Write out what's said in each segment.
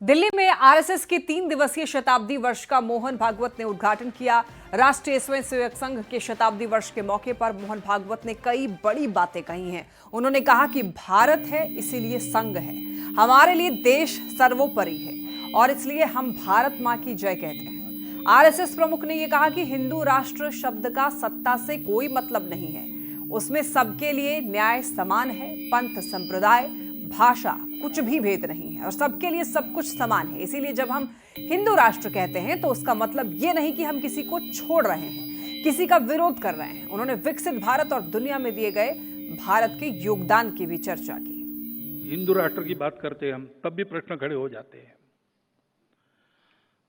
दिल्ली में आरएसएस के 3 दिवसीय शताब्दी वर्ष का मोहन भागवत ने उद्घाटन किया। राष्ट्रीय स्वयंसेवक संघ के शताब्दी वर्ष के मौके पर मोहन भागवत ने कई बड़ी बातें कही हैं। उन्होंने कहा कि भारत है इसीलिए संघ है, हमारे लिए देश सर्वोपरि है और इसलिए हम भारत मां की जय कहते हैं। आरएसएस प्रमुख ने यह कहा कि हिंदू राष्ट्र शब्द का सत्ता से कोई मतलब नहीं है, उसमें सबके लिए न्याय समान है, पंथ संप्रदाय भाषा कुछ भी भेद नहीं है और सबके लिए सब कुछ समान है। इसीलिए जब हम हिंदू राष्ट्र कहते हैं तो उसका मतलब ये नहीं कि हम किसी को छोड़ रहे हैं, किसी का विरोध कर रहे हैं। उन्होंने विकसित भारत और दुनिया में दिए गए भारत के योगदान की भी चर्चा की। हिंदू राष्ट्र की बात करते हैं हम तब भी प्रश्न खड़े हो जाते हैं,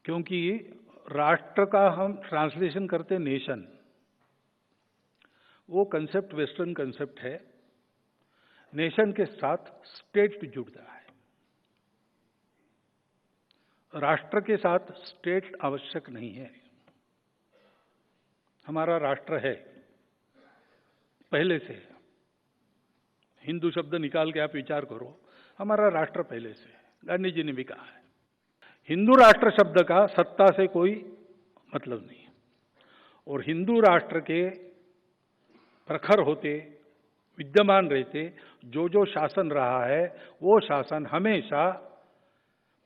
क्योंकि राष्ट्र का हम ट्रांसलेशन करते नेशन, वो कंसेप्ट वेस्टर्न कंसेप्ट है। नेशन के साथ स्टेट जुड़ता है, राष्ट्र के साथ स्टेट आवश्यक नहीं है। हमारा राष्ट्र है पहले से। हिंदू शब्द निकाल के आप विचार करो, हमारा राष्ट्र पहले से है। गांधी जी ने भी कहा है हिंदू राष्ट्र शब्द का सत्ता से कोई मतलब नहीं, और हिंदू राष्ट्र के प्रखर होते विद्यमान रहते जो शासन रहा है वो शासन हमेशा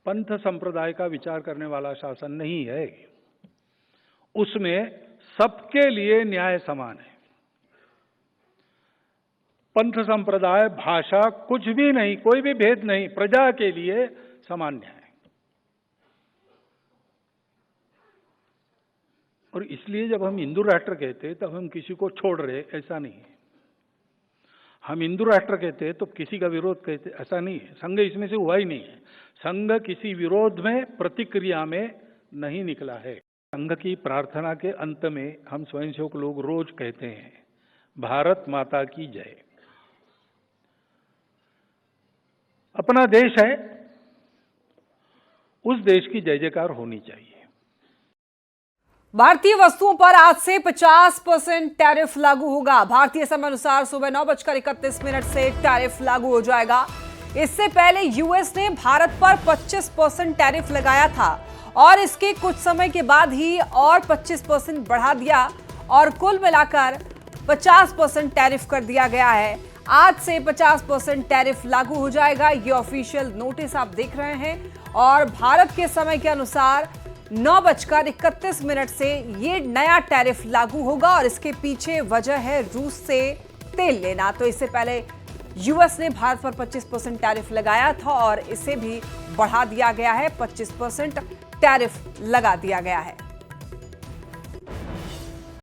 पंथ संप्रदाय का विचार करने वाला शासन नहीं है। उसमें सबके लिए न्याय समान है। पंथ संप्रदाय भाषा कुछ भी नहीं, कोई भी भेद नहीं, प्रजा के लिए समान न्याय। और इसलिए जब हम हिंदू राष्ट्र कहते हैं तब हम किसी को छोड़ रहे, ऐसा नहीं है। हम हिंदू राष्ट्र कहते हैं तो किसी का विरोध कहते, ऐसा नहीं है। संघ इसमें से हुआ ही नहीं है। संघ किसी विरोध में प्रतिक्रिया में नहीं निकला है। संघ की प्रार्थना के अंत में हम स्वयंसेवक लोग रोज कहते हैं भारत माता की जय। अपना देश है, उस देश की जय जयकार होनी चाहिए। भारतीय वस्तुओं पर आज से 50% टैरिफ लागू होगा। भारतीय समय अनुसार सुबह 9:31 से टैरिफ लागू हो जाएगा। इससे पहले यूएस ने भारत पर 25% टैरिफ लगाया था और इसके कुछ समय के बाद ही और 25% बढ़ा दिया और कुल मिलाकर 50% टैरिफ कर दिया गया है। आज से 50% टैरिफ लागू हो जाएगा। ये ऑफिशियल नोटिस आप देख रहे हैं और भारत के समय के अनुसार 9:31 से ये नया टैरिफ लागू होगा और इसके पीछे वजह है रूस से तेल लेना। तो इससे पहले यूएस ने भारत पर 25% टैरिफ लगाया था और इसे भी बढ़ा दिया गया है, 25% टैरिफ लगा दिया गया है।